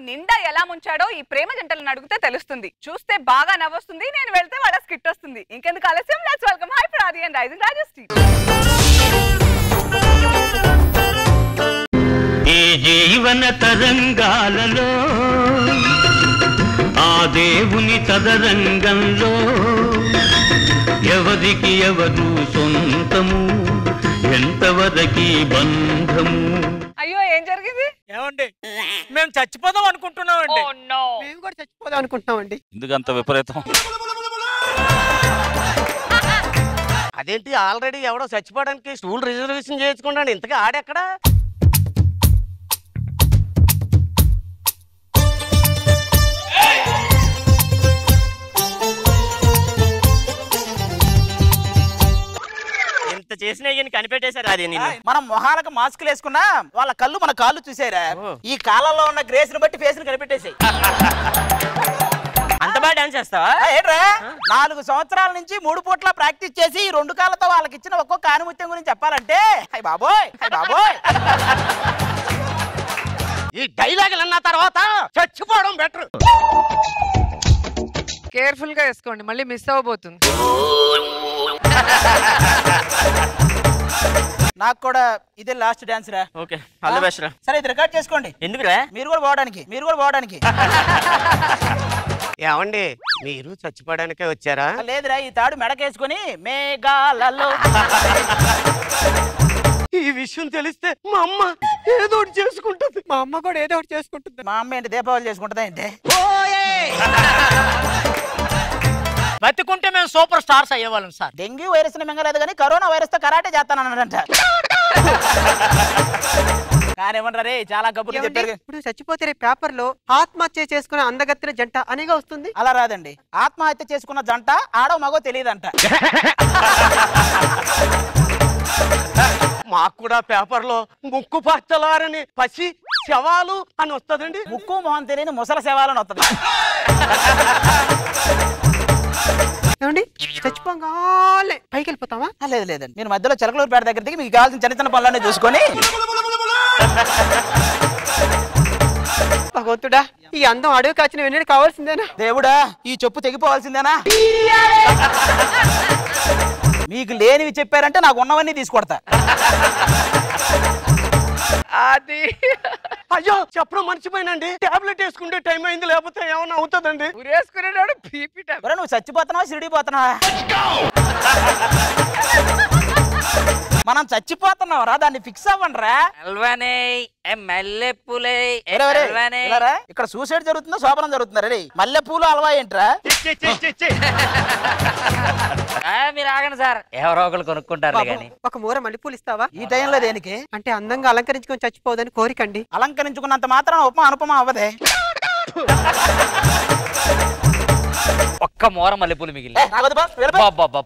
నిండా ఎలా ముంచాడో ఈ ప్రేమ జంటలను అడిగితే తెలుస్తుంది. చూస్తే బాగా నవ్వొస్తుంది, నేను వెళ్తే వాళ్ళ స్కిట్ వస్తుంది. ఇంకెందుకు ఆలస్యం, let's welcome high ప్రాది and rising Rajshri. ఈ జీవన తరంగాలలో ఆ దేవుని తదరంగంలో ఎవరికి ఎవరు సొంతము, ఎంతవరకి బంధము. అయ్యో ఏం జరిగింది? ఏమండి మేము చచ్చిపోదాం అనుకుంటున్నామండి. మేము కూడా చచ్చిపోదాం అనుకుంటున్నామండి. ఎందుకంత విపరీతం? అదేంటి ఆల్రెడీ ఎవడో చచ్చిపోవడానికి స్టూల్ రిజర్వేషన్ చేసుకున్నాడు, ఇంతకీ ఆడెక్కడా? ఇంత చేసినా కనిపెట్టేశారు. అది మనం మొహాలకు మాస్కులు వేసుకున్నా వాళ్ళ కళ్ళు మన కాళ్ళు చూసారా? ఈ కాలంలో ఉన్న గ్రేస్ ని బట్టి ఫేస్ ని కనిపెట్టేసాయి. అంత బాగా డాన్స్ చేస్తావా? 4 సంవత్సరాల నుంచి 3 పూట్ల ప్రాక్టీస్ చేసి 2 కాళ్ళతో వాళ్ళకి ఇచ్చిన ఒక్కొక్క ఆనుమత్యం గురించి చెప్పాలంటే హై బాబోయ్ హై బాబోయ్. ఈ డైలాగులు అన్న తర్వాత చచ్చిపోవడం బెటర్. కేర్ఫుల్ గా వేసుకోండి, మళ్ళీ మిస్ అవ్వబోతుంది. నాకు కూడా ఇదే లాస్ట్ డాన్స్ రా. ఓకే ఆల్ ది బెస్ట్ రా. సరే ఇది రికార్డ్ చేసుకోండి. ఎందుకురా? మీరు కూడా పోవడానికి. ఏమండి మీరు చచ్చిపోవడానికే వచ్చారా? లేదురా, ఈ తాడు మెడకేసుకుని మేఘాలలో. ఈ విషయం తెలిస్తే మా అమ్మ ఏదో ఒకటి చేసుకుంటుంది. మా అమ్మ కూడా ఏదో ఒకటి చేసుకుంటుంది. మా అమ్మ ఏంటి దీపావళి చేసుకుంటుందా ఏంటి? బతికుంటే మేము సూపర్ స్టార్స్ అయ్యేవాళ్ళం సార్. డెంగ్యూ వైరస్ మింగలేదు కానీ కరోనా వైరస్ తో కరాటే చేస్తానన్నాడంట. కానివ్వండి, చాలా గబ్బులు చెప్పారు. ఇప్పుడు చచ్చిపోతే పేపర్ లో ఆత్మహత్య చేసుకున్న అందగత్తిన జంట అనేగా వస్తుంది. అలా రాదండి. ఆత్మహత్య చేసుకున్న జంట ఆడో మగో తెలియదంట. మాకు కూడా పేపర్ లో ముక్కు పచ్చలారని పసి శవాలు అని వస్తుందండి. ముక్కు మొహం తెలియని ముసల శవాలని వస్తుంది. ఏమండి చచ్చిపోగాలే పైకి వెళ్ళిపోతావా? లేదండి, మీరు మధ్యలో చిలకలూరుపేట దగ్గర దిగి మీకు కావాల్సిన చిన్న చిన్న పనులన్నీ చూసుకొని. భగవంతుడా, ఈ అందం అడవి కాచిన వెన్నెడు కావాల్సిందేనా? దేవుడా, ఈ చెప్పు తెగిపోవాల్సిందేనా? మీకు లేనివి చెప్పారంటే నాకు ఉన్నవన్నీ తీసుకొడతా. అది అయ్యో చెప్పడం మర్చిపోయినండి. టాబ్లెట్ వేసుకుంటే టైం అయింది, లేకపోతే ఏమన్నా అవుతుందండి. ఉరేసుకునేవాడు బీపీ టాబ్లెట్. నువ్వు చచ్చిపోతున్నావా సిడిపోతున్నావా? మనం చచ్చిపోతున్నాం రా, దాన్ని ఫిక్స్ అవ్వండి రా. ఇక్కడ సూసైడ్ జరుగుతుందో శోభనం జరుగుతుందా? రే మల్లెపూలు అలవా ఏంట్రా? మీరు ఆగండి సార్, ఎవరో ఒకరు కొనుక్కుంటారు. ఒక మూర మల్లెపూలు ఇస్తావా? ఈ టైంలో దేనికి? అంటే అందంగా అలంకరించుకొని చచ్చిపోదని కోరికండి. అలంకరించుకున్నంత మాత్రం ఉపమా అనుపమ అవ్వదే. ఒక్క మూర మల్లెపూలు మిగిలి.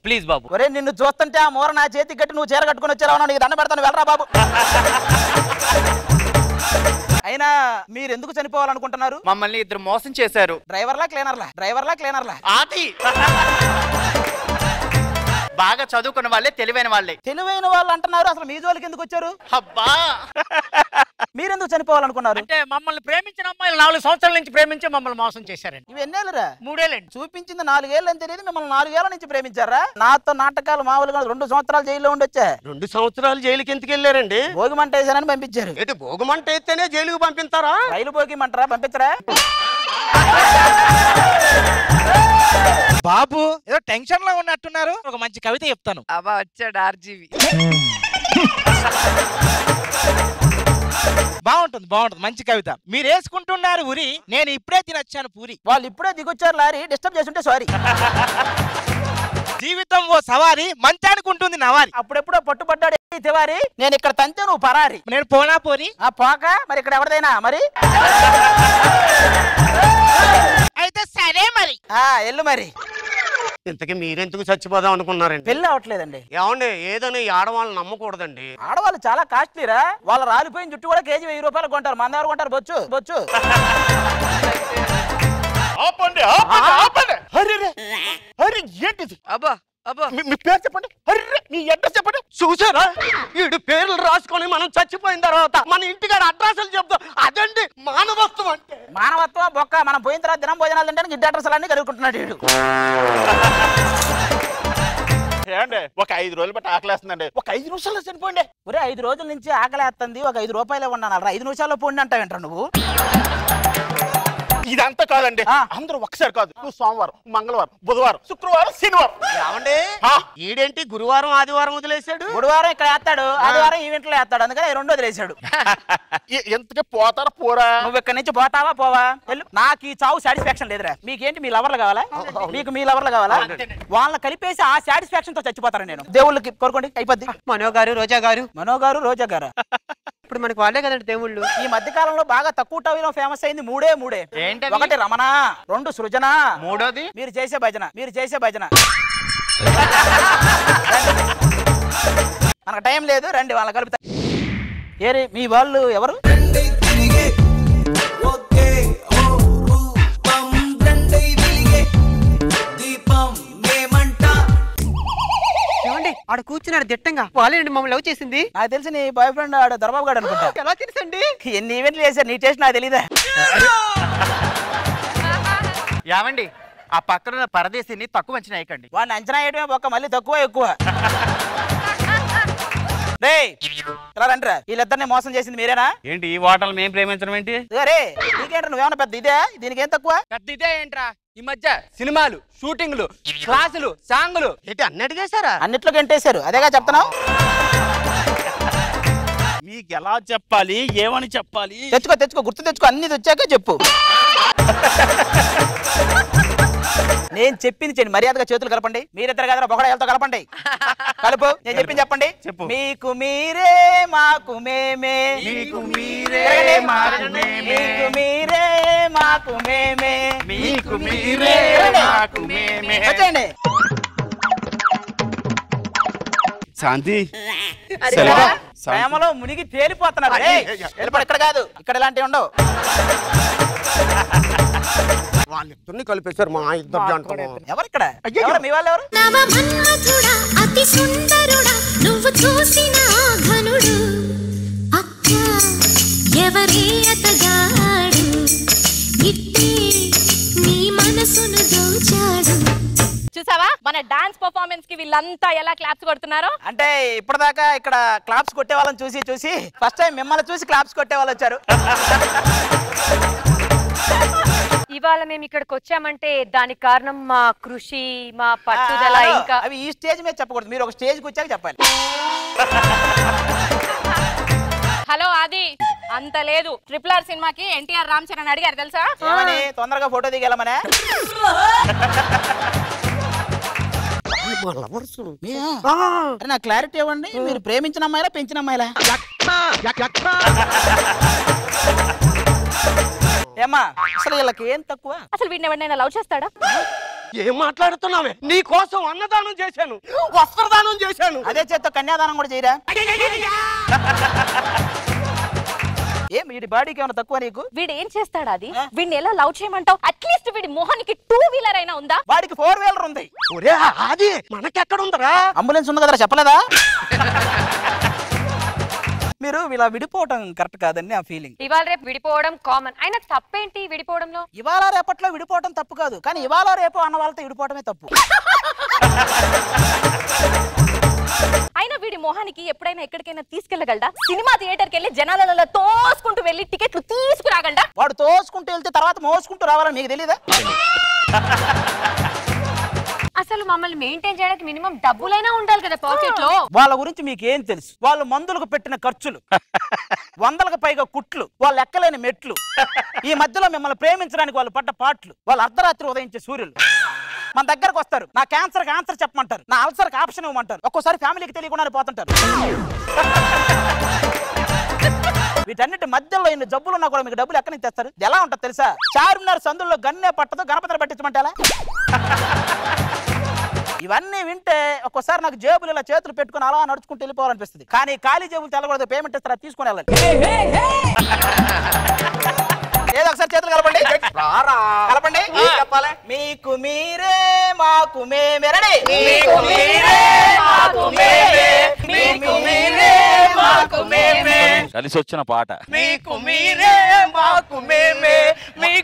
ప్లీజ్ బాబు. ఒరే నిన్ను చూస్తుంటే ఆ మూర నా చేతికి కట్టి నువ్వు చీర కట్టుకుని వచ్చారా? నీకు దండ పెడతాను, వెళ్ళరా బాబు. అయినా మీరు ఎందుకు చనిపోవాలనుకుంటున్నారు? మమ్మల్ని ఇద్దరు మోసం చేశారు. డ్రైవర్లా క్లీనర్లా? ఆది బాగా చదువుకున్న వాళ్ళే, తెలివైన వాళ్ళే. తెలివైన వాళ్ళు అంటున్నారు, అసలు మీ జోలికి ఎందుకు వచ్చారు? అబ్బా మీరెందుకు చనిపోవాలనుకున్నారు? అంటే మమ్మల్ని ప్రేమించిన అమ్మాయిలు 4 సంవత్సరాల నుంచి ప్రేమించి మమ్మల్ని మోసం చేశారండి. ఇవి ఎన్నేళ్ళరా? 3 ఏళ్ళండి. చూపించింది 4 ఏళ్ళు అని తెలియదు, మిమ్మల్ని 4 ఏళ్ల నుంచి ప్రేమించారా? నాతో నాటకాలు మామూలుగా 2 సంవత్సరాలు జైల్లో ఉండొచ్చా? 2 సంవత్సరాలు జైలుకి ఎందుకు వెళ్ళారండి? భోగిమంట వేసానని పంపించారు. ఏంటి భోగిమంట అయితేనే జైలుకు పంపిస్తారా? రైలు భోగిమంటారా? పంపించరా? బాబు ఏదో టెన్షన్ లో ఉన్నట్టున్నారు. ఒక మంచి కవిత చెప్తాను. అబ్బా వచ్చాడు ఆర్జీవి. బాగుంటుంది మంచి కవిత. మీరు వేసుకుంటున్నారు ఉరి, నేను ఇప్పుడే తినొచ్చాను పూరి. వాళ్ళు ఇప్పుడే దిగొచ్చారు లారీ, డిస్టర్బ్ చేస్తుంటే సారీ. జీవితం ఓ సవారి, మంచానికి ఉంటుంది నవారి. అప్పుడెప్పుడో పట్టుబడ్డాడు తివారి, నేను ఇక్కడ తంతే నువ్వు పరారి. నేను పోనా పోరి. ఆ పోక మరి ఇక్కడ ఎవరిదైనా మరి. అయితే సరే మరి. ఎల్లు మరి. ఇంతకీ మీరెందుకు చచ్చిపోదాం అనుకున్నారండి? పెళ్లి అవట్లేదండి. ఏమండి ఏదని ఈ ఆడవాళ్ళని నమ్మకూడదండి. ఆడవాళ్ళు చాలా కాస్ట్లీరా. వాళ్ళ రాలిపోయిన జుట్టు కూడా కేజీ 1000 రూపాయలు కొంటారు, మన దగ్గర కొంటారు బొచ్చు. ఏంటిది? అబ్బా మీ పేరు చెప్పండి, మీ అడ్రస్ చెప్పండి. చూసారా, వీడు పేర్లు రాసుకొని మనం చచ్చిపోయిన తర్వాత మన ఇంటికాడ అడ్రస్లు చెప్తాం. అదండి మానవత్వం అంటే. మానవత్వం బొక్క మనం పోయిన తర్వాత దినం భోజనాలు తింటానికి గిడ్డ అడ్రస్ అన్ని కలుగుకుంటున్నాడు వీడు. ఏమండి ఒక 5 రోజులు బట్టి ఆకలేస్తుందండి, ఒక 5 నిమిషాల్లో చనిపోండి. ఒరే 5 రోజుల నుంచి ఆకలేస్తుంది, ఒక 5 రూపాయలే ఉన్నాను 5 నిమిషాల్లో పోండి అంటావేంట్రా నువ్వు? ఇదంతా కాదండి, అందరూ ఒకసారి కాదు. నువ్వు సోమవారం, మంగళవారం, బుధవారం, శుక్రవారం, శనివారం. ఏమండి ఈడేంటి గురువారం ఆదివారం వదిలేశాడు? గురువారం ఇక్కడ వేస్తాడు, ఆదివారం ఈవెంట్ లో వేస్తాడు, అందుకని 2 వదిలేశాడు. ఎంతకే పోతారా పోరా? నువ్వు ఇక్కడ నుంచి పోతావా పోవా? వెళ్ళు. నాకు ఈ చావు సాటిస్ఫాక్షన్ లేదురా. మీకేంటి మీ లవర్లు కావాలా? మీకు మీ లవర్లు కావాలా? వాళ్ళని కలిపేసి ఆ సాటిస్ఫాక్షన్ తో చచ్చిపోతాను నేను. దేవుళ్ళకి కోరుకోండి అయిపోద్ది. మనో గారు రోజా గారు. మనో గారు రోజా గారు ఇప్పుడు మనకు వాళ్ళే కదండి దేవుళ్ళు. ఈ మధ్య కాలంలో బాగా తక్కువ టైంలో ఫేమస్ అయింది మూడే. ఏంటది? 1 రమణ, 2 సృజన, మూడోది మీరు చేసే భజన. మనకు టైం లేదు, రండి వాళ్ళ కలుపుతా. ఏరి మీ వాళ్ళు ఎవరు? ఏమండి ఆడ కూర్చున్నాడు దిట్టంగా, వాళ్ళేంటి మమ్మల్ని లవ్ చేసింది? నాకు తెలిసి నీ బాయ్ ఫ్రెండ్ ఆడ దొరబాబు గారు అనుకుంటా. ఎలా తెలుసండి? ఎన్ని ఈవెంట్లు చేశారు, నీ టేస్ట్ నాకు తెలీదా? ఏమండి ఆ పక్కన పరదేశిని తక్కువ అంచనా వేయకండి. వాడిని అంచనా వేయడమే ఒక్క, మళ్ళీ తక్కువ ఎక్కువ. రేయ్ ఇలా రండిరా, వీళ్ళిద్దరిని మోసం చేసింది మీరేనా? ఏంటి ఈ వాటలు మేము ప్రేమించడం ఏంటి? రే నీకేంట, నువ్వేమన్నా పెద్ద ఇదే, దీనికి ఏం తక్కువ? పెద్ద ఇదే ఏంట్రా? ఈ మధ్య సినిమాలు, షూటింగ్లు, క్లాసులు, సాంగులు ఏంటి అన్ని అడిగేశారా? అన్నిట్లో గంటేశారు, అదేగా చెప్తున్నావు. మీకు ఎలా చెప్పాలి, ఏమని చెప్పాలి? తెచ్చుకో గుర్తు తెచ్చుకో, అన్ని తెచ్చాక చెప్పు. నేను చెప్పింది చేయండి, మర్యాదగా చేతులు కలపండి. మీరిద్దరు కదా బొగడాలతో కలపండి. కలుపు, నేను చెప్పింది చెప్పండి. మీకు మీరే మాకు మేమే, మీకు మీరే మాకు మేమే, మీకు మీరే మాకు మేమే, మీకు మీరే మాకు మేమే. వచ్చేయండి. శాంతి ప్రేమలో మునిగి తేలిపోతున్నారు. వెళ్ళిపోయి, ఇక్కడ కాదు, ఇక్కడ ఇలాంటివి ఉండవు. వాళ్ళిద్దరిని కలిపేశారు మా ఇద్దరు జంట. ఎవరు ఇక్కడ? మీ వాళ్ళు ఎవరు? అతి సుందరుడా నువ్వు చూసిన ఘనుడు అక్క ఎవరే అతగాడు ఇట్టే నీ మనసును దోచాడు. చూసావా మన డాన్స్ పర్ఫార్మెన్స్ కి వీళ్ళంతా ఎలా క్లాప్స్ కొడుతున్నారో? అంటే ఇప్పటిదాకా ఇక్కడ క్లాప్స్ కొట్టే వాళ్ళని చూసి ఫస్ట్ టైం మిమ్మల్ని చూసి క్లాప్స్ కొట్టే వాళ్ళు వచ్చారు. ఇవాళ మేము ఇక్కడికి వచ్చామంటే దానికి కారణం మా కృషి, మా పట్టుదల. ఇంకా అవి ఈ స్టేజ్ మీద చెప్పకూడదు, మీరు ఒక స్టేజ్కి వచ్చాక చెప్పాలి. హలో ఆది, అంత లేదు. RRR సినిమాకి NTR రామ్ చరణ్ అడిగారు తెలుసా? ఏమని? తొందరగా ఫోటో దిగెళ్ళమనే. నా క్లారిటీ ఇవ్వండి, మీరు ప్రేమించిన అమ్మాయిలా పెంచిన అమ్మాయిలా? ఏమ్మా అసలు వీళ్ళకి ఏం తక్కువ? అసలు వీడిని ఎవరినైనా లవ్ చేస్తాడా? ఏం మాట్లాడుతున్నావే? నీ కోసం అన్నదానం చేశాను, వస్త్రదానం చేశాను, అదే చేత్తో కన్యాదానం కూడా చేయరా? ఏం వీడి బాడీకి ఏమైనా తక్కువ నీకు? వీడు ఏం చేస్తాడా? అది వీడిని ఎలా లవ్ చేయమంటావు? అట్లీస్ట్ వీడి మొహానికి 2 వీలర్ అయినా ఉందా? వాడికి 4 వీలర్ ఉంది. ఒరే అది మనకెక్కడ ఉందరా? అంబులెన్స్ ఉంది కదరా, చెప్పలేదా? మీరు ఇలా విడిపోవడం కరెక్ట్ కాదని నా ఫీలింగ్. ఇవాళ రేపు విడిపోవడం కామన్, అయినా తప్పేంటి విడిపోవడంలో? ఇవాళ రేపట్లో విడిపోవడం తప్పు కాదు, కానీ ఇవాళ రేపు అన్న వాళ్ళతో విడిపోవడమే తప్పు. అయినా వీడి మొహానికి ఎప్పుడైనా ఎక్కడికైనా తీసుకెళ్లగలడా? సినిమా థియేటర్కి వెళ్ళి జనాలలో తోసుకుంటూ వెళ్ళి టికెట్లు తీసుకురాగలడా? వాడు తోసుకుంటూ వెళ్తే తర్వాత మోసుకుంటూ రావాలని మీకు తెలీదా? అసలు మమ్మల్ని మెయింటైన్ చేయడానికి మినిమం డబ్బులైనా ఉండాలి కదా పాకెట్ లో. వాళ్ళ గురించి మీకు ఏం తెలుసు? వాళ్ళు మందులకు పెట్టిన ఖర్చులు, 100లకు పైగా కుట్లు, వాళ్ళు ఎక్కలేని మెట్లు, ఈ మధ్యలో మిమ్మల్ని ప్రేమించడానికి వాళ్ళు పడ్డ పాటలు, వాళ్ళు అర్ధరాత్రి ఉదయించే సూర్యులు. మన దగ్గరకు వస్తారు, నా క్యాన్సర్కి ఆన్సర్ చెప్పమంటారు, నా అల్సర్కి ఆప్షన్ ఇవ్వమంటారు, ఒక్కోసారి ఫ్యామిలీకి తెలియకుండానే పోతుంటారు. వీటన్నిటి మధ్యలో ఇన్ని జబ్బులు ఉన్నా కూడా మీకు డబ్బులు ఎక్కడి నుంచి తెస్తారు? ఎలా ఉంటుంది తెలుసా? చార్మినార్ సందుల్లో గన్నే పట్టదు, గణపతిని పట్టించమంటే ఎలా? ఇవన్నీ వింటే ఒక్కోసారి నాకు జేబులు ఇలా చేతులు పెట్టుకుని అలా నడుచుకుంటూ వెళ్ళిపోవాలనిపిస్తుంది. కానీ ఖాళీ జేబులు తెలకూడదు, పేమెంట్ ఇస్తారా తీసుకుని వెళ్ళాలి. ఏదో ఒకసారి చేతులు కలపండి, కలపండి. మీకు మీరే మాకు మేమే. రెడీ? మీకు మీరే మాకు మేమే, మీకు మీరే మాకు మేమే. కలిసి వచ్చిన పాట. మీకు మీరే మాకు మేమే, మీకు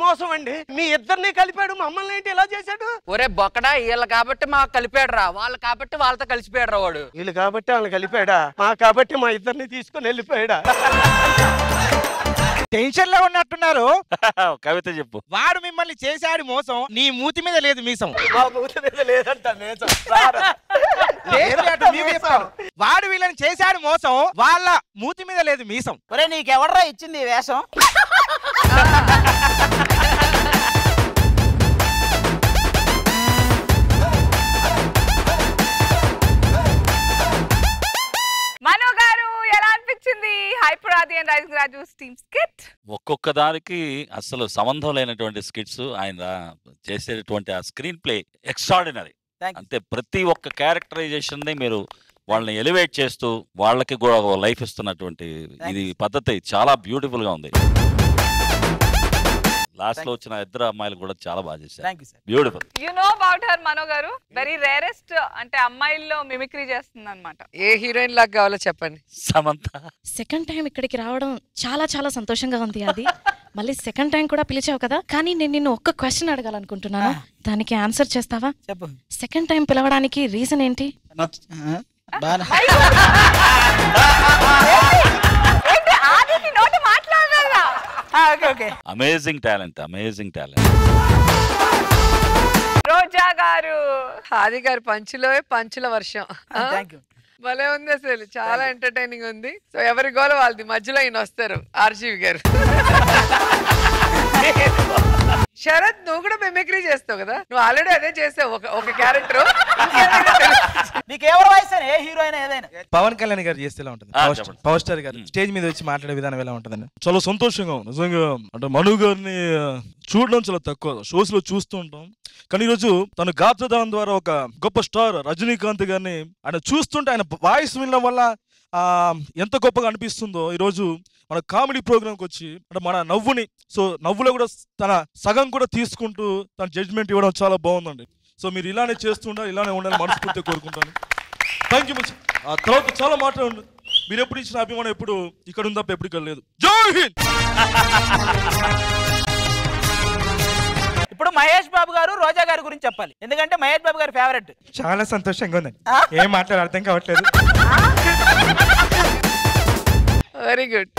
మోసం అండి. మీ ఇద్దరిని కలిపాడు, మమ్మల్ని ఏంటి ఇలా చేశాడు? ఒరే బొక్కడా, వీళ్ళు కాబట్టి మాకు కలిపాడు రా, వాళ్ళు కాబట్టి వాళ్ళతో కలిసిపోయాడు రా. వాడు వీళ్ళు కాబట్టి వాళ్ళని కలిపాడా, మా కాబట్టి మా ఇద్దరిని తీసుకొని వెళ్ళిపోయాడా? టెన్షన్ లో ఉన్నట్టున్నారు. కవిత చెప్పు. వాడు మిమ్మల్ని చేశాడు మోసం, నీ మూతి మీద లేదు మీసం. వాడు వీళ్ళని చేశాడు మోసం, వాళ్ళ మూతి మీద లేదు మీసం. ఒరే నీకెవడ్రా ఇచ్చింది ఈ వేషం? మనో గారు ఎలా అనిపించింది hyper Aadi and rising Raju team skit? ఒక్కొక్క దానికి అసలు సంబంధం లేనటువంటి స్కిట్స్, ఆయన చేసేటువంటి ఆ స్క్రీన్ ప్లే ఎక్స్ట్రాడినరీ. అంతే, ప్రతి ఒక్క క్యారెక్టరైజేషన్ ని మీరు వాళ్ళని ఎలివేట్ చేస్తూ వాళ్ళకి కూడా లైఫ్ ఇస్తున్నటువంటి ఇది పద్ధతి చాలా బ్యూటిఫుల్ గా ఉంది. లాస్ట్ లో వచ్చిన ఇద్దరు అమ్మాయిలు కూడా చాలా బాగా చేశారు. Beautiful. You know about her Mano garu, very rarest అంటే అమ్మాయిల్లో మిమిక్రీ చేస్తుంది అన్నమాట. ఏ హీరోయిన్ లాగా కావాలో చెప్పండి. సమంత. సెకండ్ టైం ఇక్కడికి రావడం చాలా చాలా సంతోషంగా ఉంది. అది మళ్ళీ సెకండ్ టైం కూడా పిలిచావు కదా, కానీ నేను నిన్ను ఒక్క క్వశ్చన్ అడగాలనుకుంటున్నాను, దానికి ఆన్సర్ చేస్తావా? చెప్పు. సెకండ్ టైం పిలవడానికి రీజన్ ఏంటి? Amazing talent, amazing talent. Roja గారు. ఆది గారు పంచుల వర్షం. భలే ఉంది అసలు, చాలా ఎంటర్టైనింగ్ ఉంది. సో ఎవరి గోల వాళ్ళది, మధ్యలో ఈయన వస్తారు ఆర్జీవి గారు. శరత్, నువ్వు కూడా మిమిక్రీ చేస్తావు కదా, నువ్వు ఆల్రెడీ అదే చేసావు ఒక క్యారెక్టర్. నీకు ఎవరు వాయిస్ ఏ హీరోయిన్ ఏదైనా? పవన్ కళ్యాణ్ గారు చేస్తే ఎలా ఉంటుంది? పవర్ స్టార్ గారు స్టేజ్ మీద వచ్చి మాట్లాడే విధానం ఎలా ఉంటుందండి? చాలా సంతోషంగా ఉంది నిజంగా. అంటే మను గారిని చూడడం చాలా తక్కువ, షోస్ లో చూస్తూ ఉంటాం, కానీ ఈరోజు తన గాత్రదానం ద్వారా ఒక గొప్ప స్టార్ రజనీకాంత్ గారిని ఆయన చూస్తుంటే ఆయన వాయిస్ వినడం వల్ల ఎంత గొప్పగా అనిపిస్తుందో. ఈరోజు మన కామెడీ ప్రోగ్రామ్కి వచ్చి అంటే మన నవ్వుని, సో నవ్వులో కూడా తన సగం కూడా తీసుకుంటూ తన జడ్జ్మెంట్ ఇవ్వడం చాలా బాగుందండి. సో మీరు ఇలానే చేస్తుండాలి, ఇలానే ఉండాలని మనస్ఫూర్తిగా కోరుకుంటాను. Thank you much. ఆ తర్వాత చాలా మాట్లాడండి. మీరు ఎప్పుడు ఇచ్చిన అభిమానం ఎప్పుడు ఇక్కడ ఉంది తప్ప ఎప్పుడు ఇక్కడ లేదు. జై హింద్. ఇప్పుడు మహేష్ బాబు గారు రోజా గారి గురించి చెప్పాలి, ఎందుకంటే మహేష్ బాబు గారి ఫేవరెట్. చాలా సంతోషంగా ఉందండి, ఏం మాట్లాడాలి అర్థం కావట్లేదు. Very good.